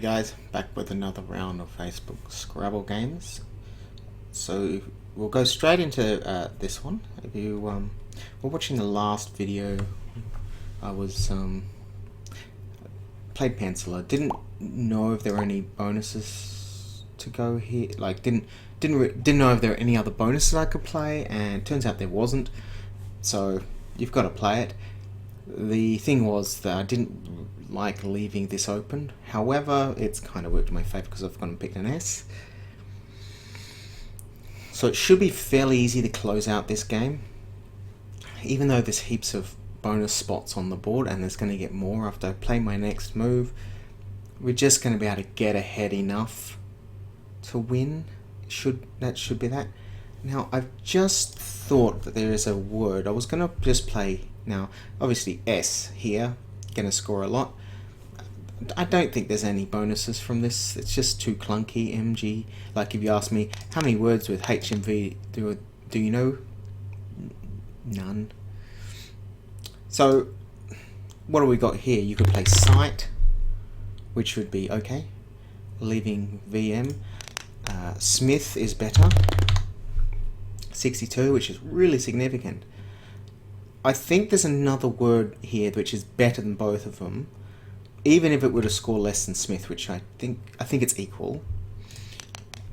guys, back with another round of Facebook Scrabble games. So we'll go straight into this one. If you were watching the last video, I was played pencil. I didn't know if there were any bonuses to go here. Like didn't know if there were any other bonuses I could play, and it turns out there wasn't. So you've got to play it. The thing was that I didn't like leaving this open. However, it's kind of worked in my favour because I've gone and picked an S. So it should be fairly easy to close out this game. Even though there's heaps of bonus spots on the board, and there's going to get more after I play my next move, we're just going to be able to get ahead enough to win. That should be that. Now, I've just thought that there is a word. I was going to just play, now, obviously S here, going to score a lot. I don't think there's any bonuses from this. It's just too clunky, MG. Like if you ask me, how many words with HMV do you know? None. So, what do we got here? You could play Sight, which would be okay. Leaving VM. Smith is better. 62, which is really significant. I think there's another word here which is better than both of them, even if it were to score less than Smith, which I think it's equal.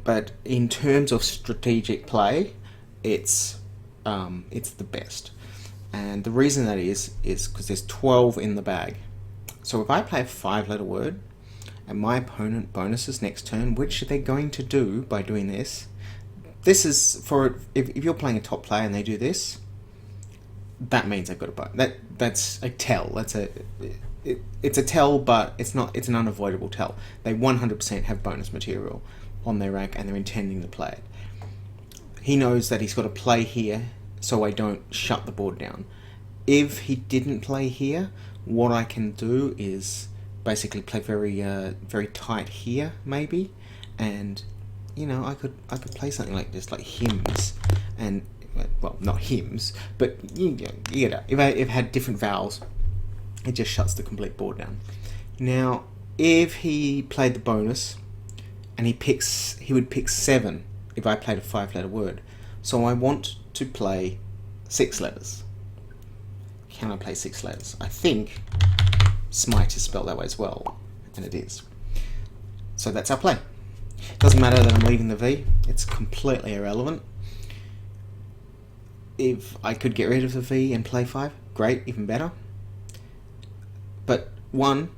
But in terms of strategic play, it's the best. And the reason that is because there's 12 in the bag. So if I play a 5-letter word, and my opponent bonuses next turn, which they're going to do by doing this. This is for if you're playing a top player and they do this, that means they've got a bonus. That's a tell. It's a tell, but it's not. It's an unavoidable tell. They 100% have bonus material on their rank, and they're intending to play it. He knows that he's got to play here, so I don't shut the board down. If he didn't play here, what I can do is basically play very tight here, maybe, and I could play something like this, like hymns, and well, not hymns, but you know, if I had different vowels, it just shuts the complete board down. Now, if he played the bonus, and he would pick 7 if I played a 5-letter word. So I want to play 6 letters. Can I play 6 letters? I think Smite is spelled that way as well, and it is. So that's our play. Doesn't matter that I'm leaving the V, it's completely irrelevant. If I could get rid of the V and play 5, great, even better. But 1,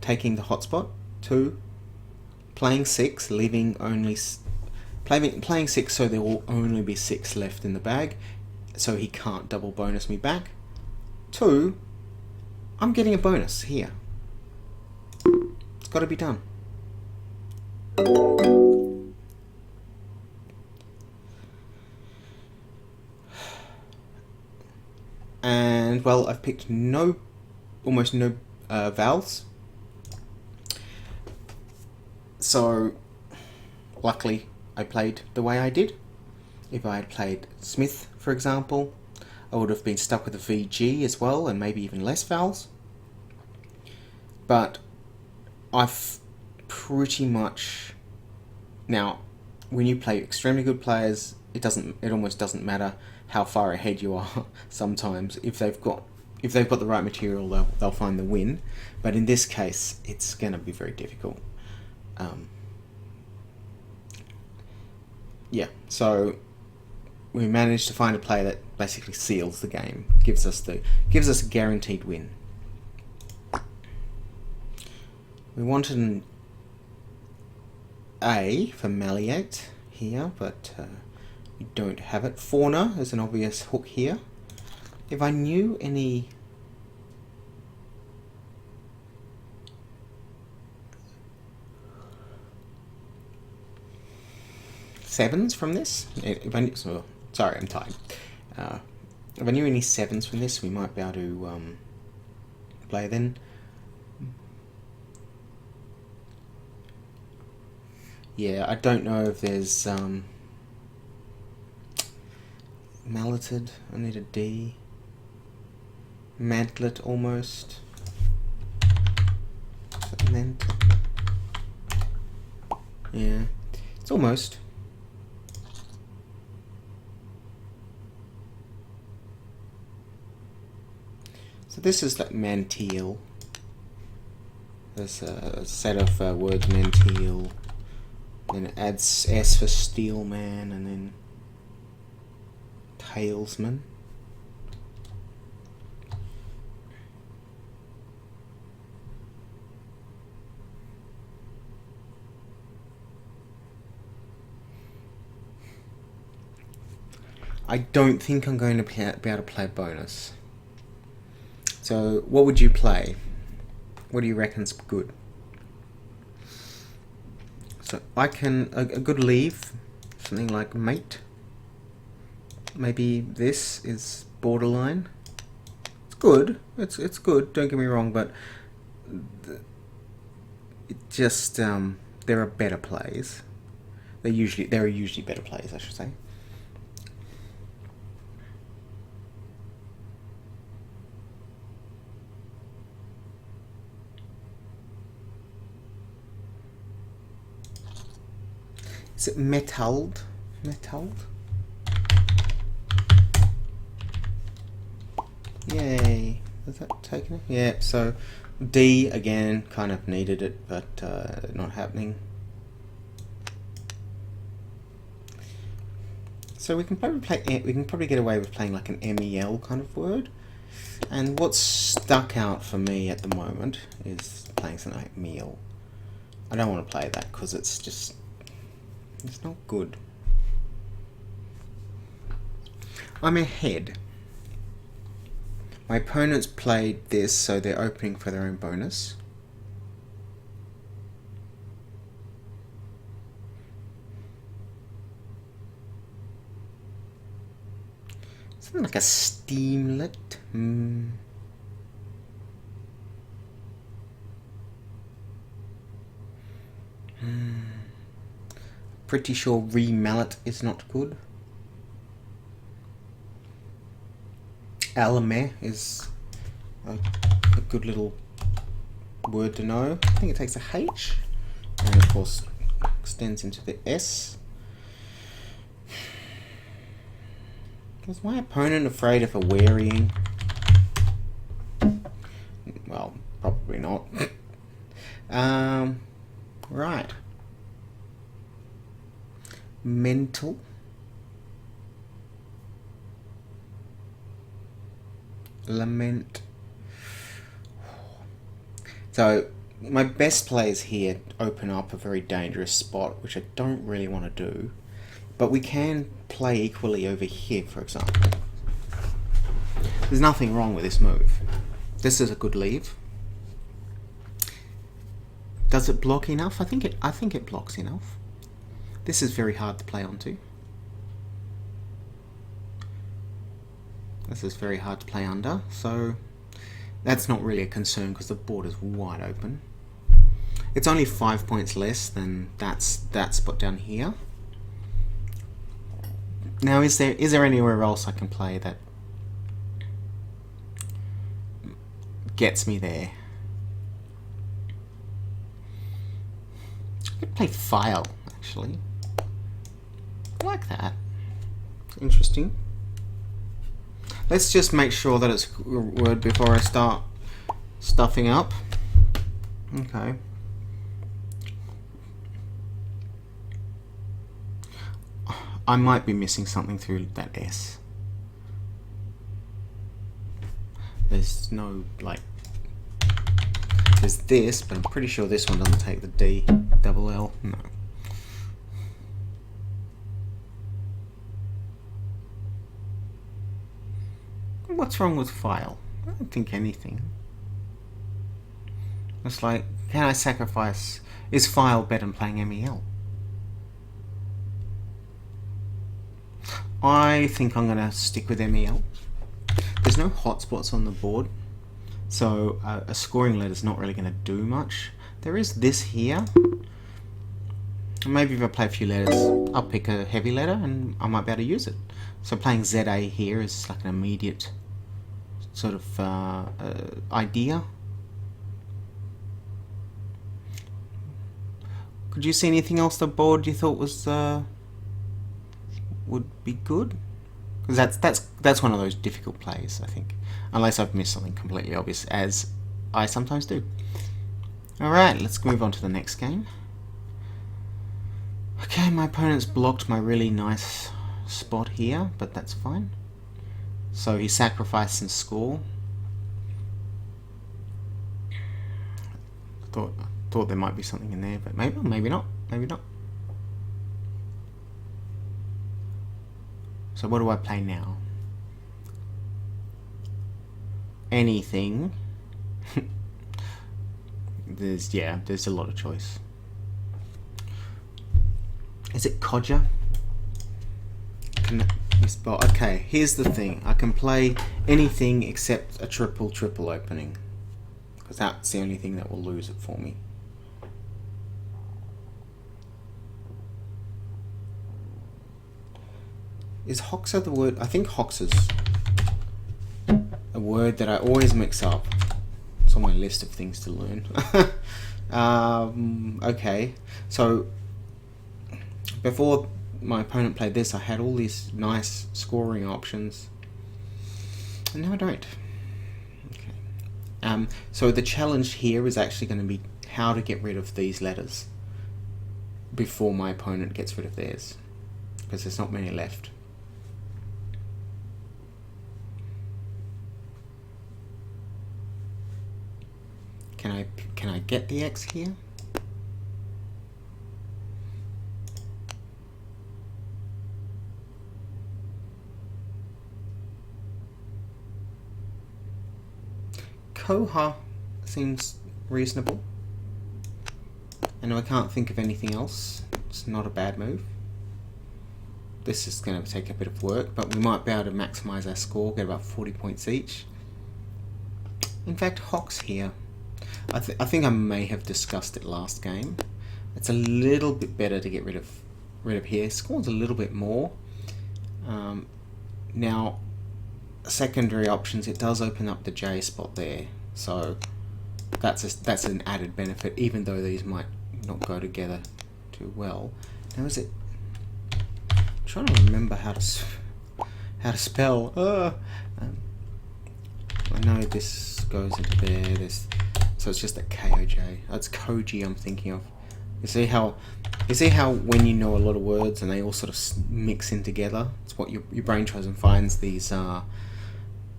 taking the hotspot. 2, playing 6, leaving only playing 6, so there will only be 6 left in the bag, so he can't double bonus me back. 2, I'm getting a bonus here. It's got to be done. And well, I've picked almost no vowels. So luckily I played the way I did. If I had played Smith, for example, I would have been stuck with a VG as well, and maybe even less vowels. But I've pretty much, now when you play extremely good players, it almost doesn't matter how far ahead you are. Sometimes if they've got the right material, they'll find the win. But in this case, it's going to be very difficult. Yeah, so we managed to find a play that basically seals the game, gives us a guaranteed win. We wanted an A for Malleate here, but we don't have it. Fauna is an obvious hook here. If I knew any sevens from this, sorry, I'm tired. If I knew any 7s from this, we might be able to play then. Yeah, I don't know if there's Malleted. I need a D. Madlet almost. Mental. Yeah, it's almost. So this is like manteel. There's a set of words, manteel. Then it adds S for steelman, and then talesman. I don't think I'm going to be able to play bonus. So what would you play? What do you reckon's good? So I can, a good leave, something like mate. Maybe this is borderline. It's good. It's good. Don't get me wrong, but it just there are better plays. There are usually better plays, I should say. Is it metalled? Metalled? Yay. Is that taken it? Yeah, so D again, kind of needed it, but not happening. So we can probably get away with playing like an MEL kind of word. And what's stuck out for me at the moment is playing something like meal. I don't want to play that because it's not good. I'm ahead. My opponents played this, so they're opening for their own bonus. Something like a steamlet. Pretty sure remallet is not good. Alame is a good little word to know. I think it takes a H and of course extends into the S. Was my opponent afraid of a wearying? Well, probably not. Right. Mental. Lament. So my best plays here open up a very dangerous spot, which I don't really want to do. But we can play equally over here, for example. There's nothing wrong with this move. This is a good leave. Does it block enough? I think it blocks enough. This is very hard to play onto. This is very hard to play under, so that's not really a concern because the board is wide open. It's only 5 points less than that spot down here. Now, is there anywhere else I can play that gets me there? I could play file, actually. I like that. Interesting. Let's just make sure that it's a word before I start stuffing up. Okay. I might be missing something through that S. There's no, like, there's this, but I'm pretty sure this one doesn't take the D, double L, no. What's wrong with file? I don't think anything. It's like, can I sacrifice, is file better than playing MEL? I think I'm going to stick with MEL. There's no hotspots on the board, so a scoring letter is not really going to do much. There is this here. Maybe if I play a few letters, I'll pick a heavy letter and I might be able to use it. So playing ZA here is like an immediate sort of idea. Did you see anything else the board you thought was would be good? Because that's one of those difficult plays, I think, unless I've missed something completely obvious, as I sometimes do. All right, let's move on to the next game. Okay, my opponent's blocked my really nice spot here, but that's fine. So he sacrificed some score. Thought there might be something in there, but maybe not. So what do I play now? Anything. There's a lot of choice. Is it codger? Okay, here's the thing. I can play anything except a triple opening, because that's the only thing that will lose it for me. Is Hoxer the word? I think Hoxer's a word that I always mix up. It's on my list of things to learn. Okay, so before my opponent played this, I had all these nice scoring options, and now I don't. Okay. So the challenge here is actually going to be how to get rid of these letters before my opponent gets rid of theirs, because there's not many left. Can I get the X here? Koha seems reasonable. And I can't think of anything else. It's not a bad move. This is going to take a bit of work, but we might be able to maximize our score, get about 40 points each. In fact, Hox here. I think I may have discussed it last game. It's a little bit better to get rid of here. Scores a little bit more. Now, secondary options, it does open up the J spot there, so that's an added benefit, even though these might not go together too well. Now, is it? I'm trying to remember how to spell. I know this goes into there. So it's just a K-O-J. That's Koji I'm thinking of. You see how when you know a lot of words and they all sort of mix in together, it's what your brain tries and finds these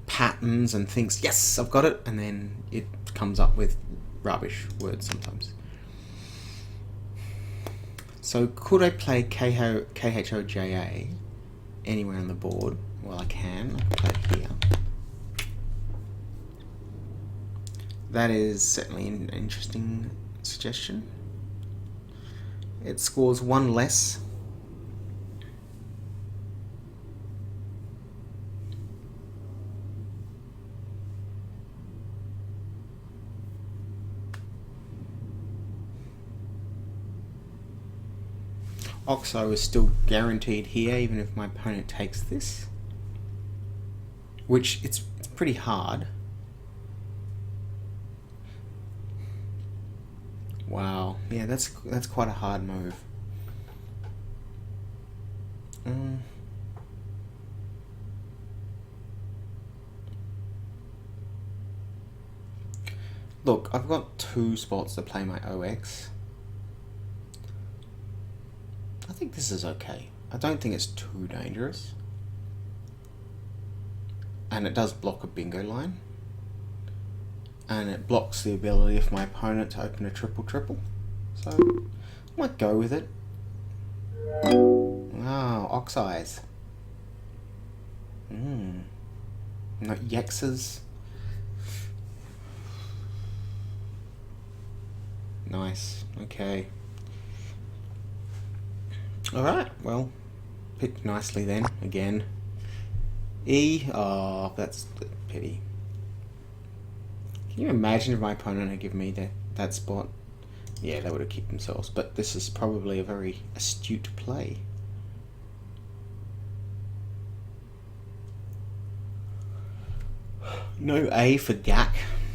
patterns and thinks, yes, I've got it, and then it comes up with rubbish words sometimes. So could I play K-H-O-J-A anywhere on the board? Well, I can. I can play it here. That is certainly an interesting suggestion. It scores one less. Oxo is still guaranteed here, even if my opponent takes this. Which, it's pretty hard. Wow, yeah, that's quite a hard move. Look, I've got 2 spots to play my OX. I think this is okay. I don't think it's too dangerous. And it does block a bingo line. And it blocks the ability of my opponent to open a triple. So, I might go with it. Wow, Ox Eyes. Not Yexes. Nice, okay. Alright, well, picked nicely then, again. E, oh, that's a pity. Can you imagine if my opponent had given me that spot? Yeah, they would have kicked themselves, but this is probably a very astute play. No A for Dak,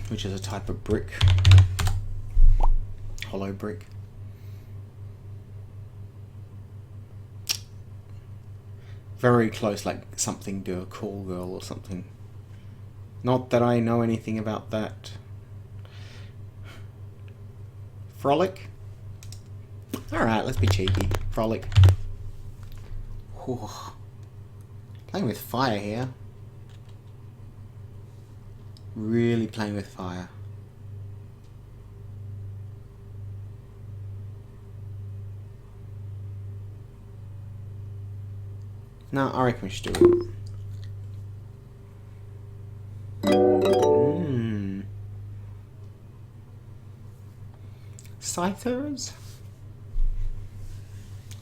which is a type of brick. Hollow brick. very close, like something girl, call girl or something. Not that I know anything about that. Frolic? Alright, let's be cheeky. Frolic. Whew. Playing with fire here. Really playing with fire. No, I reckon we should do it. Scythers?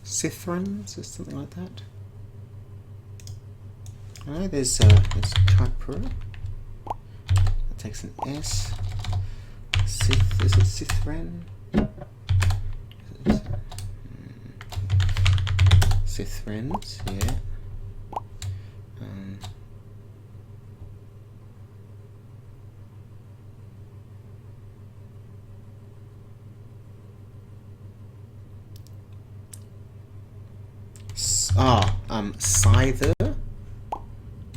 Sithrons or something like that. Alright, there's Chipper. That takes an S. Sith, is it Sithran? Sithrans, yeah. Scyther.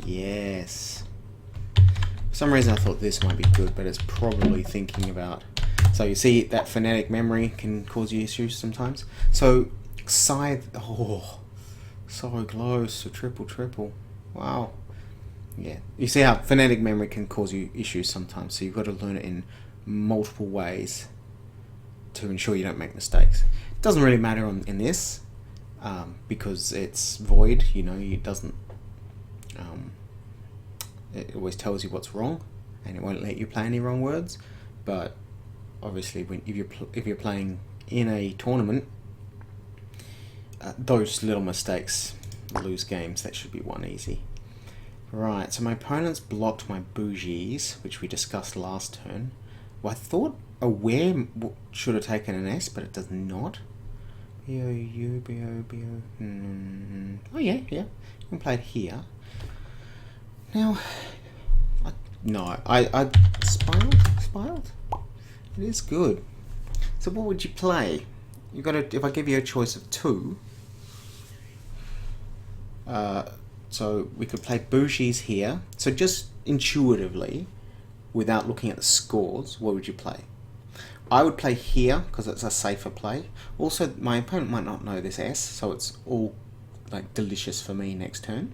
Yes. For some reason I thought this might be good, but it's probably thinking about... So you see that phonetic memory can cause you issues sometimes. So, scythe... Oh, so close to triple. Wow. Yeah. You see how phonetic memory can cause you issues sometimes, so you've got to learn it in multiple ways to ensure you don't make mistakes. It doesn't really matter in this, because it's void, you know, it doesn't... it always tells you what's wrong, and it won't let you play any wrong words. But obviously, if you're playing in a tournament, those little mistakes lose games. That should be one easy. Right, so my opponent's blocked my bougies, which we discussed last turn. Well, I thought aware should have taken an S, but it does not. B-O-U, B-O, B-O... Oh yeah, you can play it here. Now, I spiraled? It is good. So what would you play? You got to, if I give you a choice of two, so we could play bougies here. So just intuitively, without looking at the scores, what would you play? I would play here because it's a safer play. Also, my opponent might not know this S, so it's all like delicious for me next turn.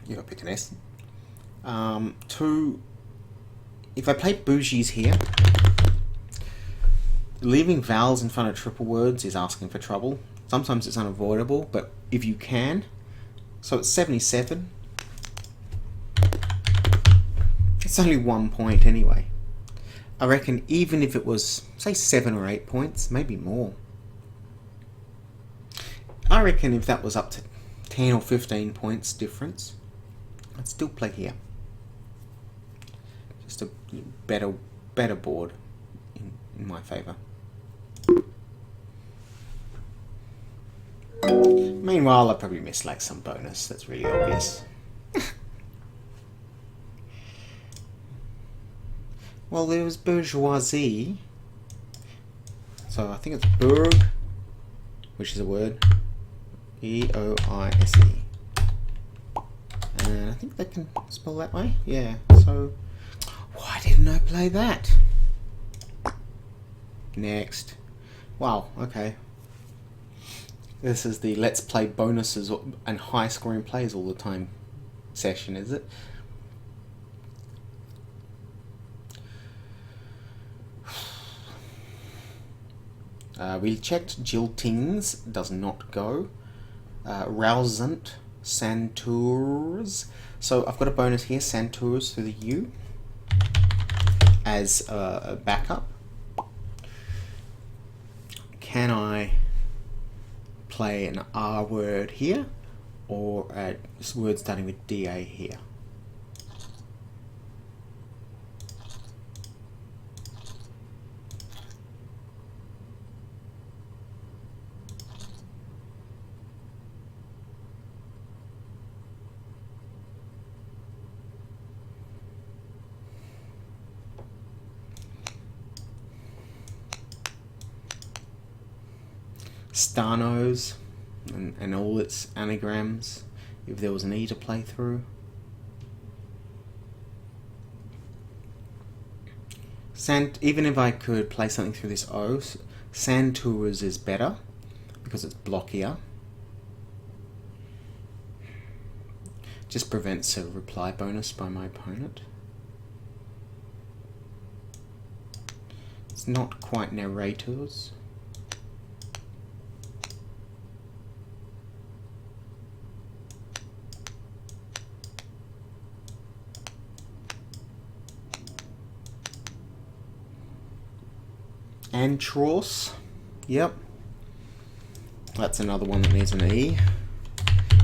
You gotta pick an S. Two, if I play bougies here, leaving vowels in front of triple words is asking for trouble. Sometimes it's unavoidable, but if you can, so it's 77. It's only 1 point anyway. I reckon even if it was, say, 7 or 8 points, maybe more. I reckon if that was up to 10 or 15 points difference, I'd still play here. Just a better board in my favour. Meanwhile, I probably missed like some bonus. That's really obvious. Well, there was bourgeoisie. So I think it's bourg, which is a word. E-O-I-S-E. And I think they can spell that way. Yeah, so why didn't I play that? Next. Wow, okay. This is the let's play bonuses and high scoring plays all the time session, is it? We checked jiltings, does not go. Rousant, Santours. So I've got a bonus here, Santours through the U as a backup. Can I play an R word here or a word starting with DA here? Stanos, and all its anagrams, if there was an E to play through. Even if I could play something through this O, Sand Tours is better because it's blockier. Just prevents a reply bonus by my opponent. It's not quite narrators. Antros, yep. That's another one that needs an E.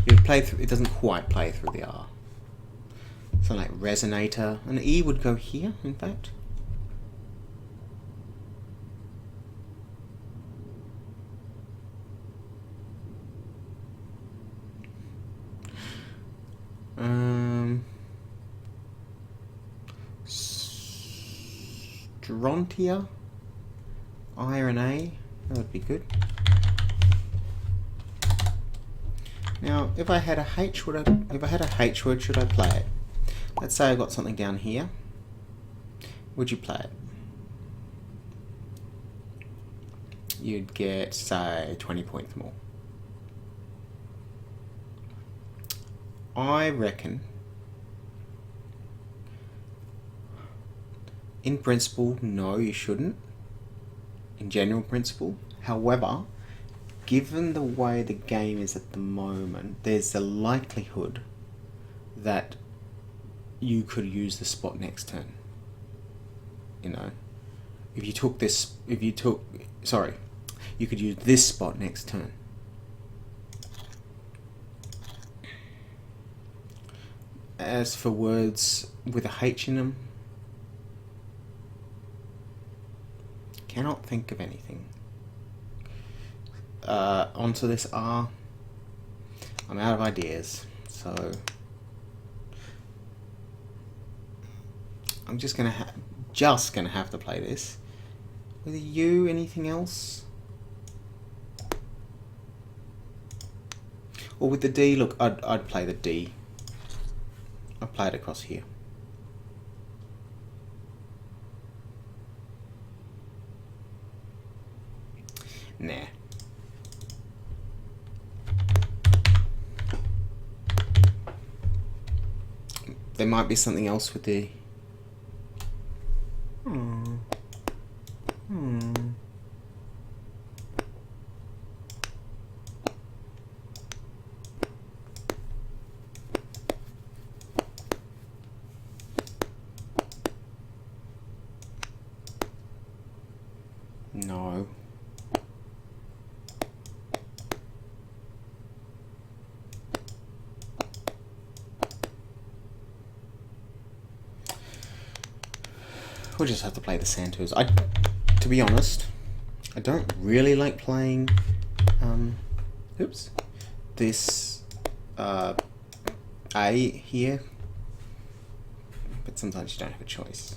It doesn't quite play through the R. So like resonator, an E would go here, in fact. Strontia, iron A, that would be good. Now, if I had a H word, should I play it? Let's say I got something down here. Would you play it? You'd get, say, 20 points more. I reckon, in principle, no, you shouldn't. In general principle. However, given the way the game is at the moment, there's a likelihood that you could use the spot next turn. You know, you could use this spot next turn. As for words with a H in them, cannot think of anything. Onto this R. I'm out of ideas, so I'm just gonna have to play this. With a U, anything else? Or with the D, look, I'd play the D. I'll play it across here. Nah. There might be something else with the... No. We'll just have to play the Santos. To be honest, I don't really like playing this A here, but sometimes you don't have a choice.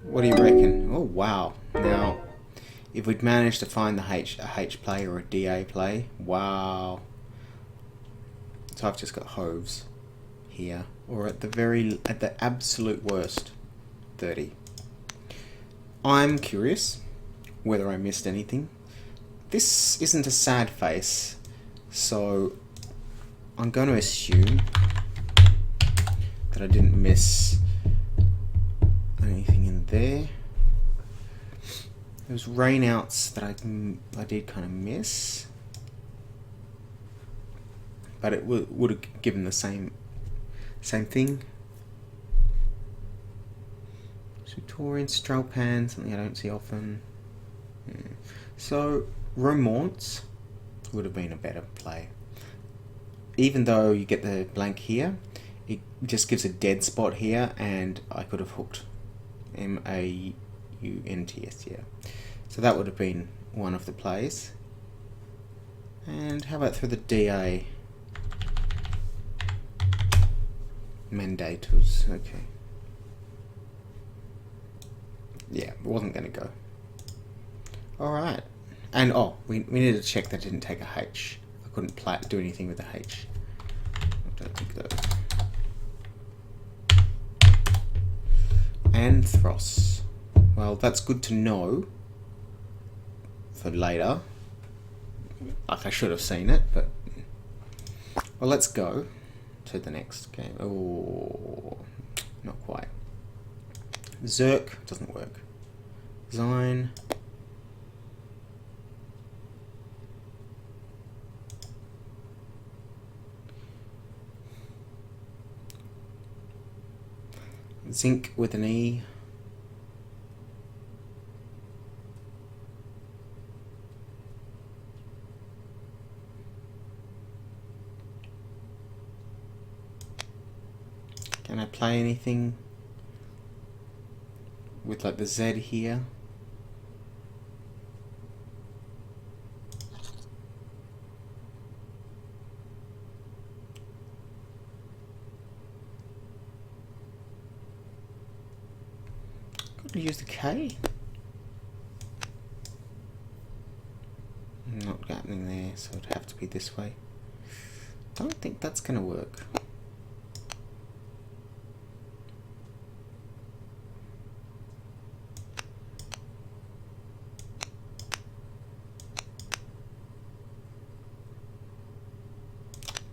What do you reckon? Oh wow! Now, if we'd managed to find a H play or a DA play, wow! So I've just got Hoves here, or at the absolute worst, 30. I'm curious whether I missed anything. This isn't a sad face, so I'm going to assume that I didn't miss anything in there. There's rainouts that I did kind of miss, but it would have given the same thing. Tutorian, Strelpan, something I don't see often. So Romance would have been a better play. Even though you get the blank here, it just gives a dead spot here, and I could have hooked Maunts, yeah. So that would have been one of the plays. And how about through the DA? Mandatus, okay. Yeah, it wasn't going to go. Alright, And, oh, we needed to check that it didn't take a H. I couldn't do anything with the H. I don't think that. Anthros. Well, that's good to know for later. Like, I should have seen it, but... Well, let's go to the next game. Oh, not quite. Zerk doesn't work. Zine. Zinc with an E. Can I play anything with like the Z here? Could use the K. Not happening there, so it'd have to be this way. Don't think that's gonna work.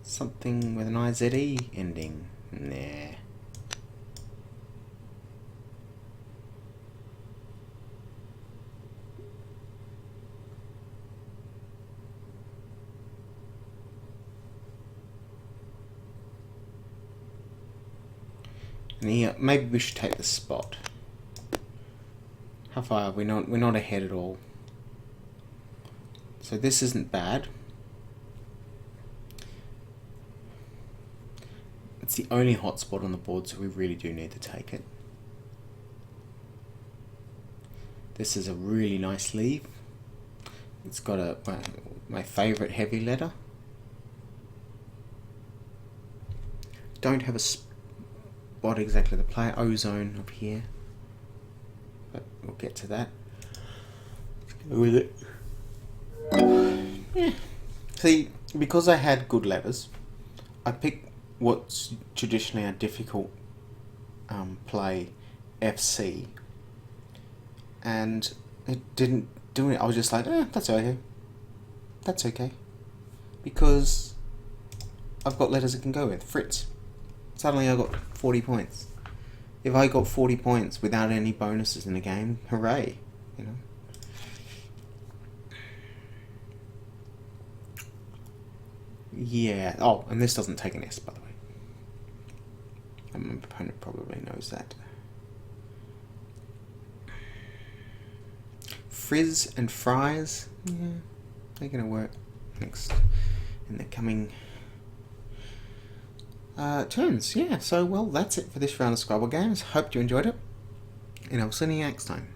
Something with an IZE ending. Nah. And here, maybe we should take the spot. How far are we? We're not ahead at all. So this isn't bad. It's the only hotspot on the board, so we really do need to take it. This is a really nice leave. It's got my favourite heavy letter. Don't have a spot exactly to play. Ozone up here, but we'll get to that. Let's go with it. Yeah. See, because I had good letters, I picked what's traditionally a difficult play, FC, and it didn't do it. I was just like, that's okay. That's okay. Because I've got letters I can go with. Fritz. Suddenly I got 40 points. If I got 40 points without any bonuses in the game, hooray, you know. Yeah. Oh, and this doesn't take an S, by the way. My opponent probably knows that. Frizz and fries. Yeah, they're gonna work next in the coming turns. Yeah, so well, that's it for this round of Scrabble games. Hope you enjoyed it, and I'll see you next time.